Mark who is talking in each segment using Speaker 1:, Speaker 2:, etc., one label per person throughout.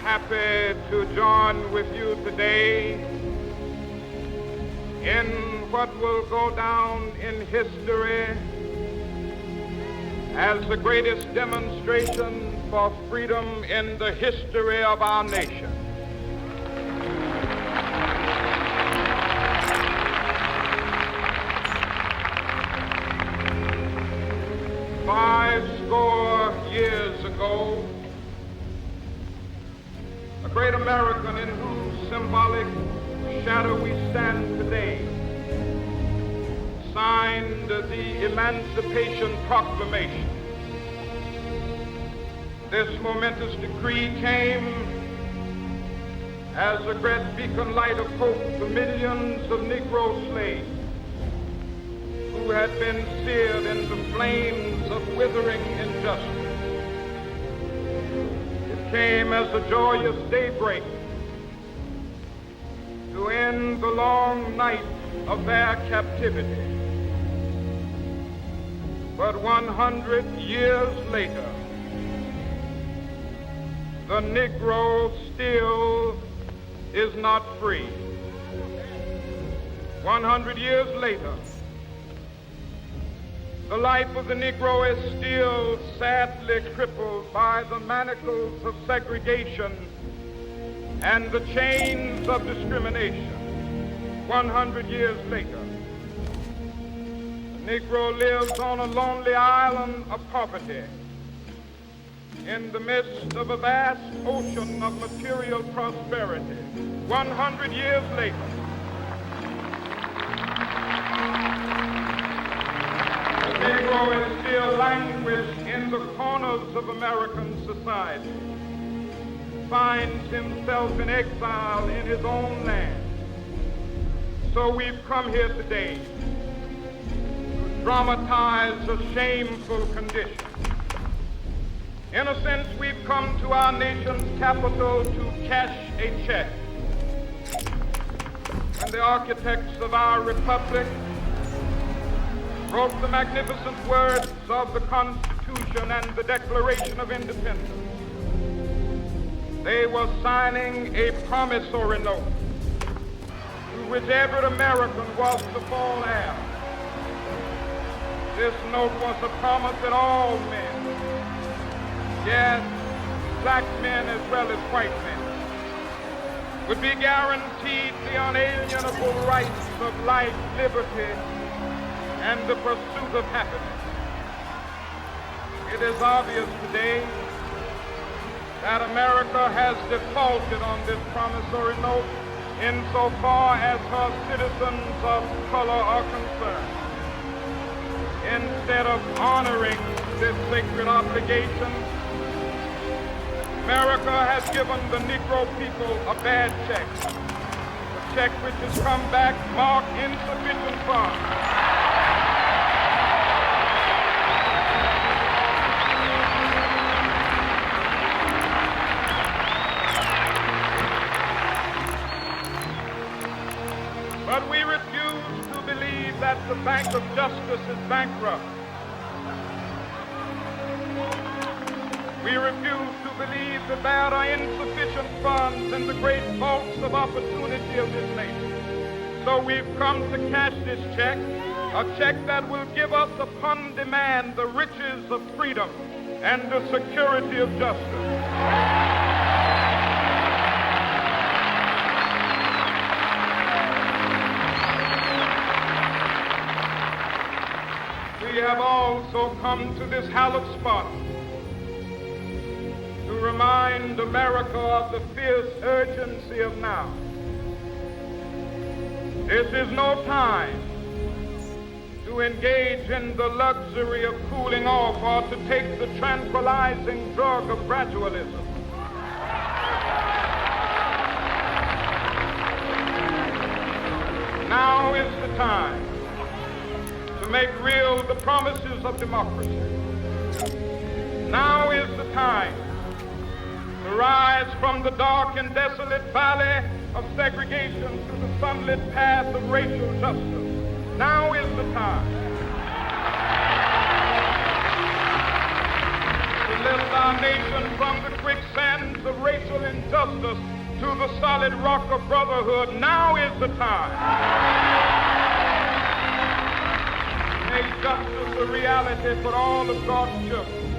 Speaker 1: Happy to join with you today in what will go down in history as the greatest demonstration for freedom in the history of our nation. Fourscore years ago, a great American in whose symbolic shadow we stand today signed the Emancipation Proclamation. This momentous decree came as a great beacon light of hope to millions of Negro slaves who had been seared in the flames of withering injustice. Came as a joyous daybreak to end the long night of their captivity. But 100 years later, the Negro still is not free. 100 years later, the life of the Negro is still sadly crippled by the manacles of segregation and the chains of discrimination. 100 years later, the Negro lives on a lonely island of poverty in the midst of a vast ocean of material prosperity. 100 years later, Negro is still languished in the corners of American society, finds himself in exile in his own land. So we've come here today to dramatize a shameful condition. In a sense, we've come to our nation's capital to cash a check. When the architects of our republic wrote the magnificent words of the Constitution and the Declaration of Independence, they were signing a promissory note to which every American was to fall heir. This note was a promise that all men, yes, black men as well as white men, would be guaranteed the unalienable rights of life, liberty, and the pursuit of happiness. It is obvious today that America has defaulted on this promissory note insofar as her citizens of color are concerned. Instead of honoring this sacred obligation, America has given the Negro people a bad check, a check which has come back marked insufficient funds. But we refuse to believe that the Bank of Justice is bankrupt. We refuse to believe that there are insufficient funds in the great vaults of opportunity of this nation. So we've come to cash this check, a check that will give us upon demand the riches of freedom and the security of justice. We have also come to this hallowed spot to remind America of the fierce urgency of now. This is no time to engage in the luxury of cooling off or to take the tranquilizing drug of gradualism. Now is the time to make real the promises of democracy. Now is the time to rise from the dark and desolate valley of segregation to the sunlit path of racial justice. Now is the time to lift our nation from the quicksands of racial injustice to the solid rock of brotherhood. Now is the time. Make justice a reality for all of God's children.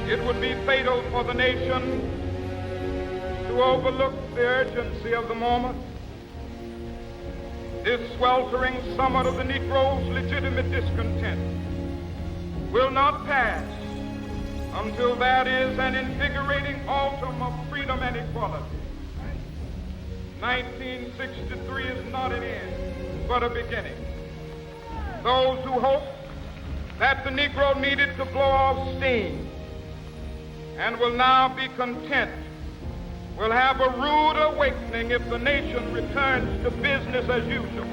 Speaker 1: It would be fatal for the nation to overlook the urgency of the moment. This sweltering summit of the Negro's legitimate discontent will not pass until there is an invigorating autumn of freedom and equality. 1963 is not an end, but a beginning. Those who hoped that the Negro needed to blow off steam and will now be content will have a rude awakening if the nation returns to business as usual.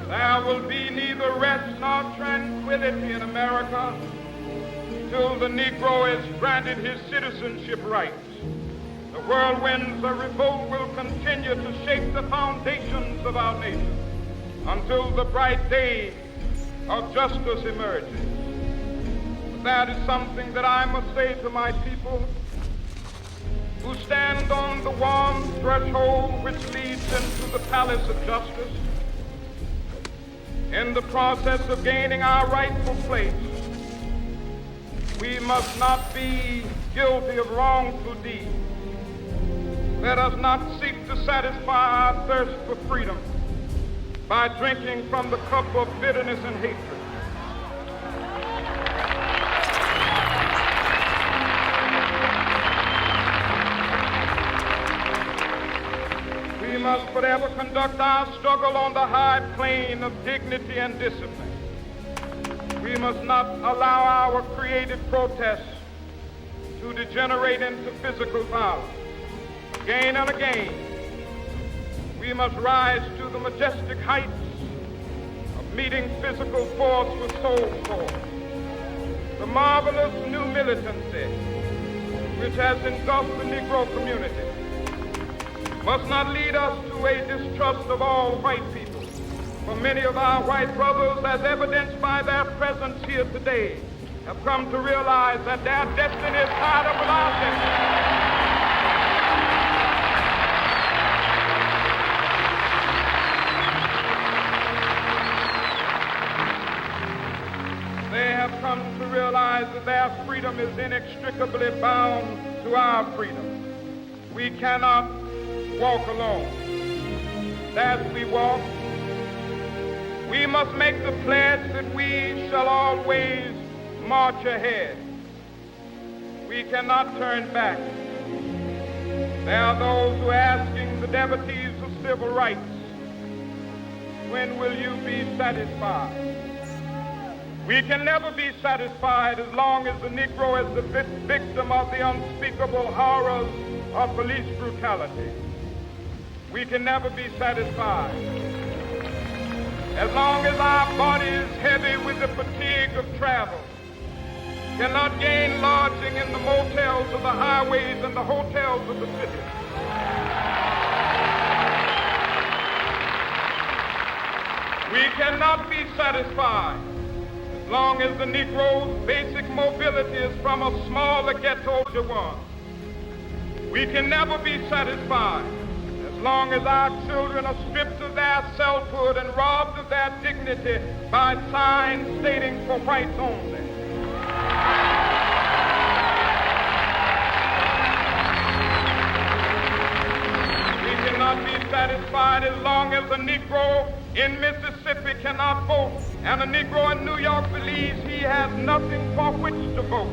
Speaker 1: There will be neither rest nor tranquility in America till the Negro is granted his citizenship rights. The whirlwinds of revolt will continue to shake the foundations of our nation until the bright day of justice emerges. But that is something that I must say to my people who stand on the warm threshold which leads into the palace of justice. In the process of gaining our rightful place, we must not be guilty of wrongful deeds. Let us not seek to satisfy our thirst for freedom by drinking from the cup of bitterness and hatred. We must forever conduct our struggle on the high plane of dignity and discipline. We must not allow our creative protests to degenerate into physical violence. Again and again, we must rise to the majestic heights of meeting physical force with soul force. The marvelous new militancy which has engulfed the Negro community must not lead us to a distrust of all white people. For many of our white brothers, as evidenced by their presence here today, have come to realize that their destiny is tied up with our destiny. They have come to realize that their freedom is inextricably bound to our freedom. We cannot walk alone. As we walk, we must make the pledge that we shall always march ahead. We cannot turn back. There are those who are asking the devotees of civil rights, when will you be satisfied? We can never be satisfied as long as the Negro is the victim of the unspeakable horrors of police brutality. We can never be satisfied as long as our body is heavy with the fatigue of travel. cannot gain lodging in the motels of the highways and the hotels of the city. We cannot be satisfied as long as the Negro's basic mobility is from a smaller ghetto to one. We can never be satisfied as long as our children are stripped of their selfhood and robbed of their dignity by signs stating for whites only. We cannot be satisfied as long as a Negro in Mississippi cannot vote and a Negro in New York believes he has nothing for which to vote.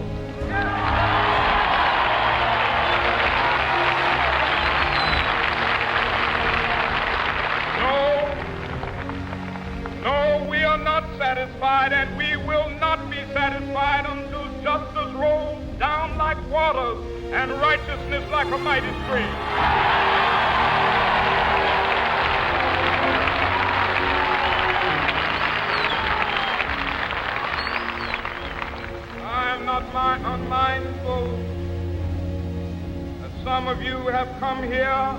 Speaker 1: No, we are not satisfied, and we will not be satisfied until justice rolls down like waters and righteousness like a mighty stream. I am not unmindful that some of you have come here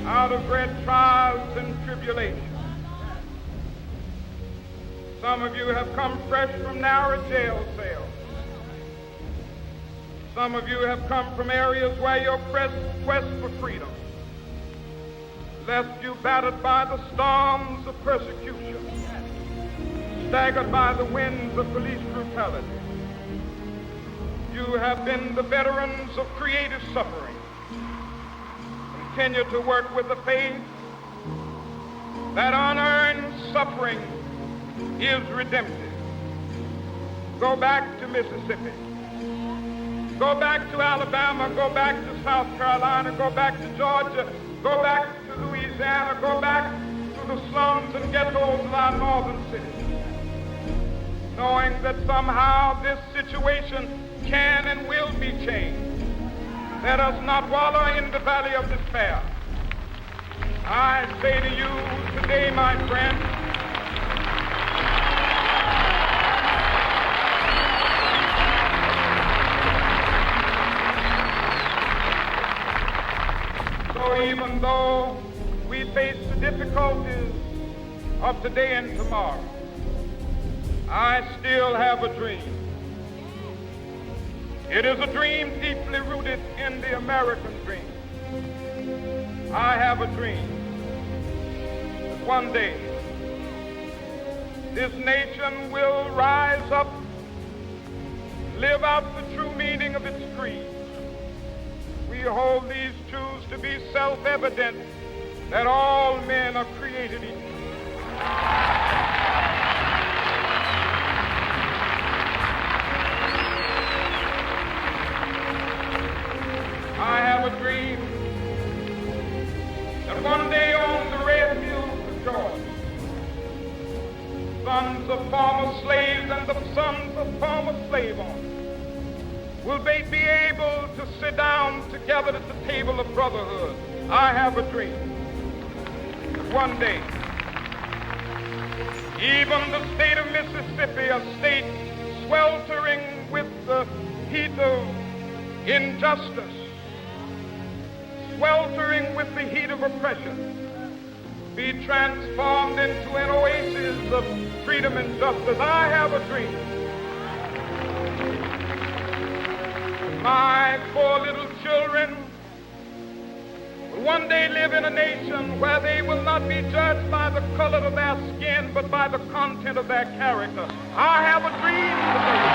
Speaker 1: out of great trials and tribulations. Some of you have come fresh from narrow jail cells. Some of you have come from areas where your quest for freedom left you battered by the storms of persecution, staggered by the winds of police brutality. You have been the veterans of creative suffering. Continue to work with the faith that unearned suffering is redemptive. Go back to Mississippi. Go back to Alabama. Go back to South Carolina. Go back to Georgia. Go back to Louisiana. Go back to the slums and ghettos of our northern cities, knowing that somehow this situation can and will be changed. Let us not wallow in the valley of despair. I say to you today, my friends, so even though we face the difficulties of today and tomorrow, I still have a dream. It is a dream deeply rooted in the American dream. I have a dream that one day this nation will rise up, live out the true meaning of its creed. We hold these truths to be self-evident, that all men are created equal. I have a dream that one day on the red hills of Georgia, sons of former slaves and the sons of former slave owners will be able to sit down together at the table of brotherhood. I have a dream that one day, even the state of Mississippi, a state sweltering with the heat of injustice, sweltering with the heat of oppression, be transformed into an oasis of freedom and justice. I have a dream. My 4 little children will one day live in a nation where they will not be judged by the color of their skin, but by the content of their character. I have a dream today.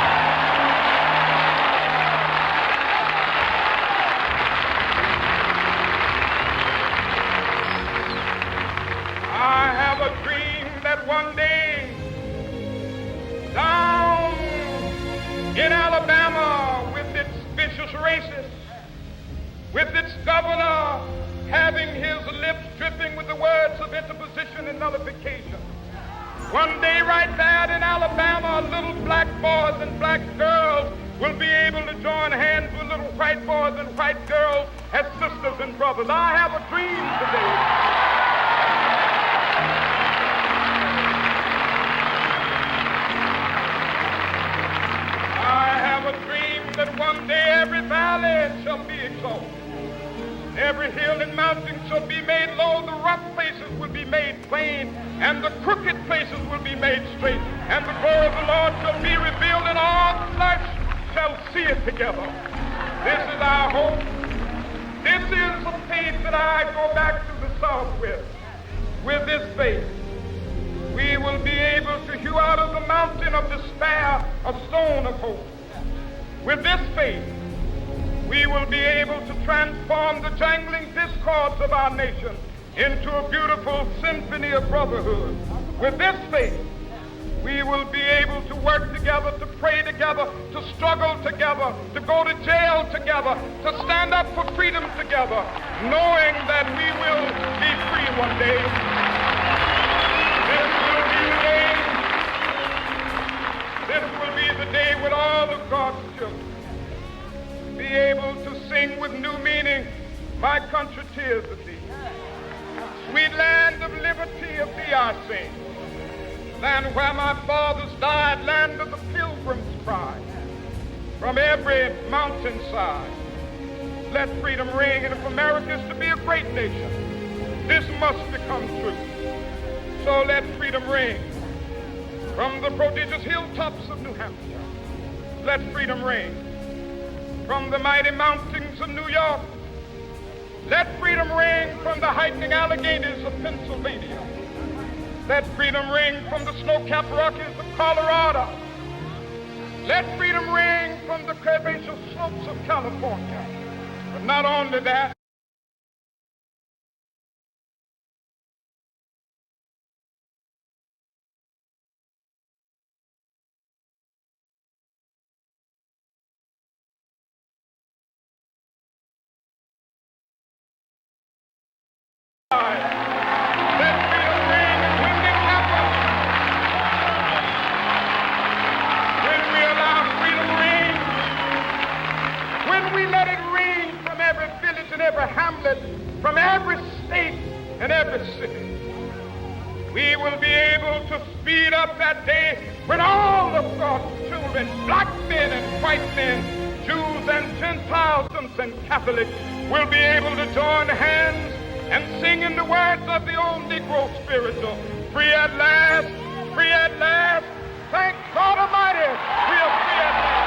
Speaker 1: I have a dream that one day down in Alabama, with its vicious racists, with its governor having his lips dripping with the words of interposition and nullification, one day right there in Alabama, little black boys and black girls will be able to join hands with little white boys and white girls as sisters and brothers. I have a dream today. that one day every valley shall be exalted. Every hill and mountain shall be made low, the rough places will be made plain, and the crooked places will be made straight, and the glory of the Lord shall be revealed, and all flesh shall see it together. This is our hope. This is the faith that I go back to the South with. With this faith, we will be able to hew out of the mountain of despair a stone of hope. With this faith, we will be able to transform the jangling discords of our nation into a beautiful symphony of brotherhood. With this faith, we will be able to work together, to pray together, to struggle together, to go to jail together, to stand up for freedom together, knowing that we will be free one day. This will be the day with all of God's children be able to sing with new meaning, my country, tears of thee. Sweet land of liberty, of thee I sing. Land where my fathers died, land of the pilgrim's pride. From every mountainside, let freedom ring. And if America is to be a great nation, this must become true. So let freedom ring. From the prodigious hilltops of New Hampshire, let freedom ring. From the mighty mountains of New York, let freedom ring. From the heightening Alleghenies of Pennsylvania, let freedom ring. From the snow-capped Rockies of Colorado, let freedom ring. From the curvaceous slopes of California. But not only that, from every state and every city, we will be able to speed up that day when all of God's children, black men and white men, Jews and Gentiles and Catholics, will be able to join hands and sing in the words of the old Negro spiritual, free at last, free at last, thank God Almighty, we are free at last.